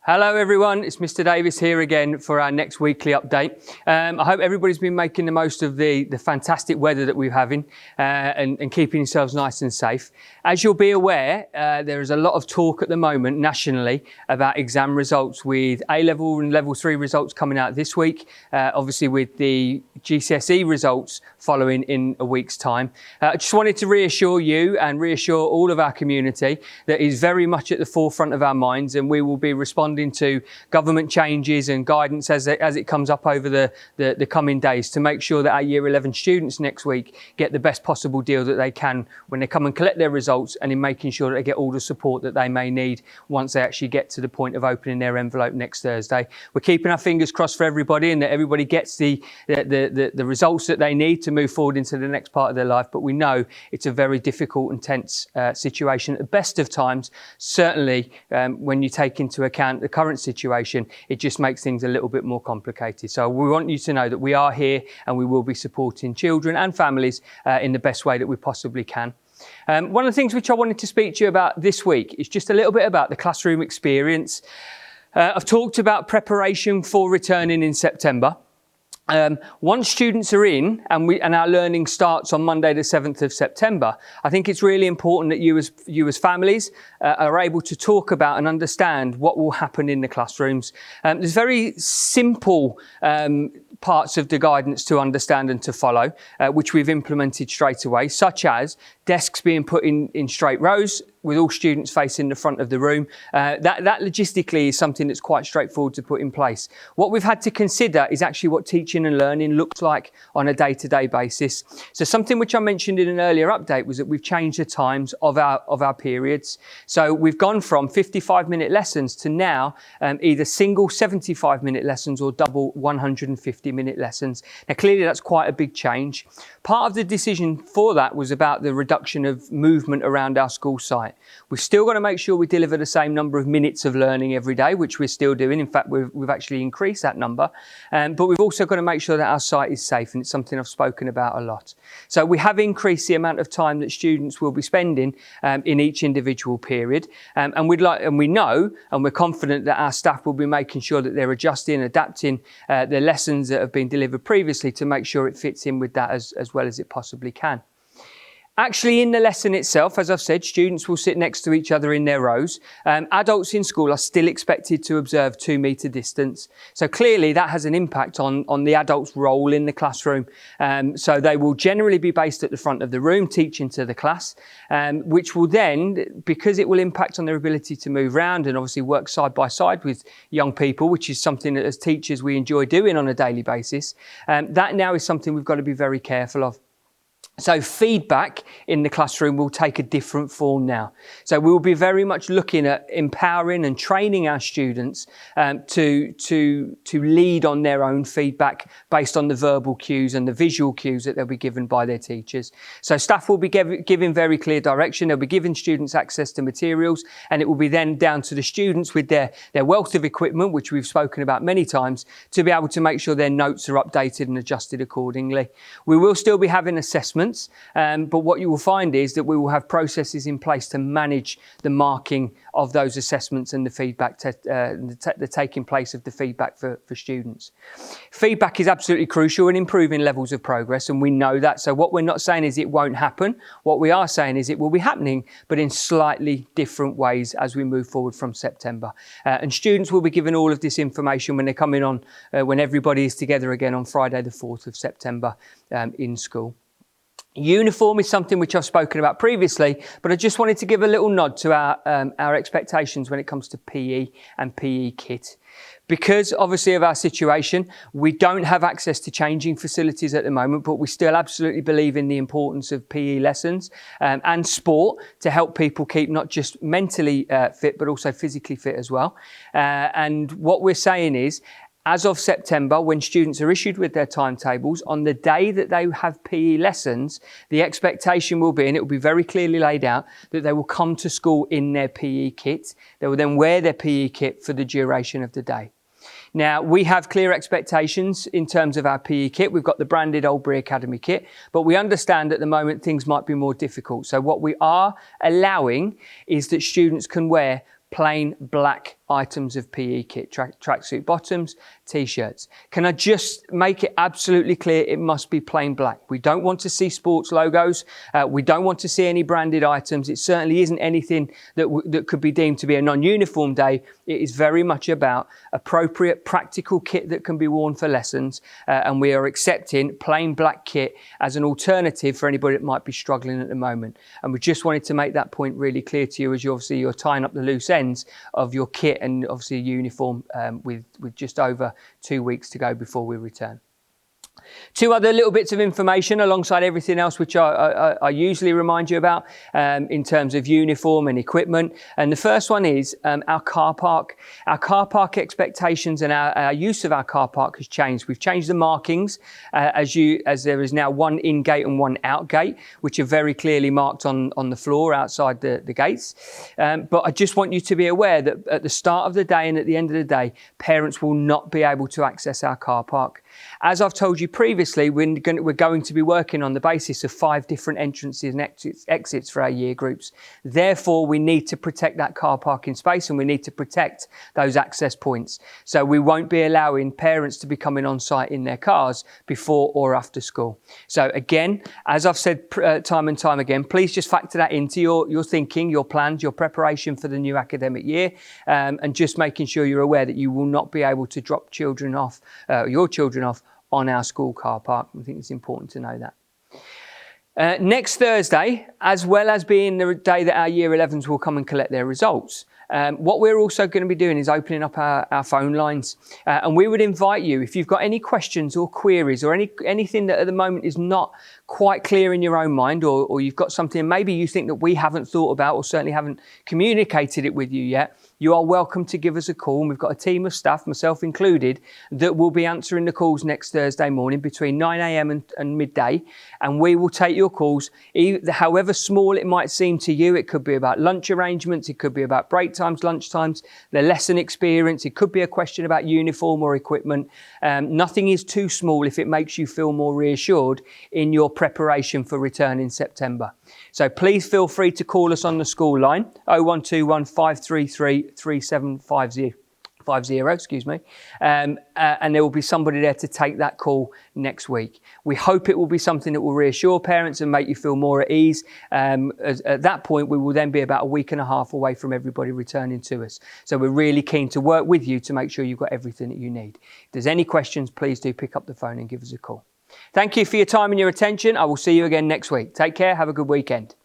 Hello everyone, it's Mr. Davis here again for our next weekly update. I hope everybody's been making the most of the fantastic weather that we're having and keeping yourselves nice and safe. As you'll be aware, there is a lot of talk at the moment nationally about exam results, with A-level and level 3 results coming out this week, obviously with the GCSE results following in a week's time. I just wanted to reassure you and reassure all of our community that is very much at the forefront of our minds, and we will be responding to government changes and guidance as it comes up over the coming days to make sure that our Year 11 students next week get the best possible deal that they can when they come and collect their results, and in making sure that they get all the support that they may need once they actually get to the point of opening their envelope next Thursday. We're keeping our fingers crossed for everybody and that everybody gets the results that they need to move forward into the next part of their life, but we know it's a very difficult and tense situation at the best of times. Certainly when you take into account the current situation, it just makes things a little bit more complicated. So we want you to know that we are here and we will be supporting children and families in the best way that we possibly can. One of the things which I wanted to speak to you about this week is just a little bit about the classroom experience. I've talked about preparation for returning in September. Once students are in and our learning starts on Monday the 7th of September, I think it's really important that you as families are able to talk about and understand what will happen in the classrooms. There's very simple parts of the guidance to understand and to follow, which we've implemented straight away, such as desks being put in straight rows with all students facing the front of the room. That logistically is something that's quite straightforward to put in place. What we've had to consider is actually what teaching and learning looks like on a day-to-day basis. So something which I mentioned in an earlier update was that we've changed the times of our periods. So we've gone from 55-minute lessons to now either single 75-minute lessons or double 150-minute lessons. Now clearly that's quite a big change. Part of the decision for that was about the reduction of movement around our school site. We've still got to make sure we deliver the same number of minutes of learning every day, which we're still doing. In fact, we've actually increased that number. But we've also got to make sure that our site is safe, and it's something I've spoken about a lot. So we have increased the amount of time that students will be spending in each individual period. And we know and we're confident that our staff will be making sure that they're adjusting, adapting the lessons that have been delivered previously to make sure it fits in with that as well as it possibly can. Actually, in the lesson itself, as I've said, students will sit next to each other in their rows. Adults in school are still expected to observe 2-metre distance. So clearly that has an impact on the adult's role in the classroom. So they will generally be based at the front of the room, teaching to the class, which will then, because it will impact on their ability to move around and obviously work side by side with young people, which is something that as teachers we enjoy doing on a daily basis. That now is something we've got to be very careful of. So feedback in the classroom will take a different form now. So we'll be very much looking at empowering and training our students to lead on their own feedback based on the verbal cues and the visual cues that they'll be given by their teachers. So staff will be giving very clear direction. They'll be giving students access to materials, and it will be then down to the students with their wealth of equipment, which we've spoken about many times, to be able to make sure their notes are updated and adjusted accordingly. We will still be having assessments. But what you will find is that we will have processes in place to manage the marking of those assessments and the feedback, the taking place of the feedback for students. Feedback is absolutely crucial in improving levels of progress, and we know that. So what we're not saying is it won't happen. What we are saying is it will be happening, but in slightly different ways as we move forward from September. And students will be given all of this information when they're coming on, when everybody is together again on Friday the 4th of September in school. Uniform is something which I've spoken about previously, but I just wanted to give a little nod to our expectations when it comes to PE and PE kit. Because obviously of our situation, we don't have access to changing facilities at the moment, but we still absolutely believe in the importance of PE lessons and sport to help people keep not just mentally fit, but also physically fit as well. And what we're saying is, as of September, when students are issued with their timetables, on the day that they have PE lessons, the expectation will be, and it will be very clearly laid out, that they will come to school in their PE kit. They will then wear their PE kit for the duration of the day. Now, we have clear expectations in terms of our PE kit. We've got the branded Oldbury Academy kit, but we understand at the moment things might be more difficult. So what we are allowing is that students can wear plain black items of PE kit, tracksuit bottoms, t-shirts. Can I just make it absolutely clear? It must be plain black. We don't want to see sports logos. We don't want to see any branded items. It certainly isn't anything that could be deemed to be a non-uniform day. It is very much about appropriate, practical kit that can be worn for lessons. And we are accepting plain black kit as an alternative for anybody that might be struggling at the moment. And we just wanted to make that point really clear to you as you're tying up the loose ends of your kit and obviously a uniform with just over 2 weeks to go before we return. Two other little bits of information alongside everything else which I usually remind you about in terms of uniform and equipment. And the first one is our car park. Our car park expectations and our use of our car park has changed. We've changed the markings as there is now one in gate and one out gate, which are very clearly marked on the floor outside the gates. But I just want you to be aware that at the start of the day and at the end of the day, parents will not be able to access our car park. As I've told you previously, we're going to be working on the basis of 5 different entrances and exits for our year groups. Therefore, we need to protect that car parking space and we need to protect those access points. So we won't be allowing parents to be coming on site in their cars before or after school. So again, as I've said time and time again, please just factor that into your thinking, your plans, your preparation for the new academic year, and just making sure you're aware that you will not be able to drop your children off on our school car park. I think it's important to know that. Next Thursday, as well as being the day that our Year 11s will come and collect their results, what we're also going to be doing is opening up our phone lines. And we would invite you, if you've got any questions or queries or anything that at the moment is not quite clear in your own mind, or you've got something maybe you think that we haven't thought about or certainly haven't communicated it with you yet, you are welcome to give us a call. And we've got a team of staff, myself included, that will be answering the calls next Thursday morning between 9 a.m. and midday. And we will take your calls, however small it might seem to you. It could be about lunch arrangements. It could be about break times, lunch times, the lesson experience. It could be a question about uniform or equipment. Nothing is too small if it makes you feel more reassured in your preparation for return in September. So please feel free to call us on the school line, 0121 533 3750, and there will be somebody there to take that call next week. We hope it will be something that will reassure parents and make you feel more at ease. At that point, we will then be about a week and a half away from everybody returning to us. So we're really keen to work with you to make sure you've got everything that you need. If there's any questions, please do pick up the phone and give us a call. Thank you for your time and your attention. I will see you again next week. Take care. Have a good weekend.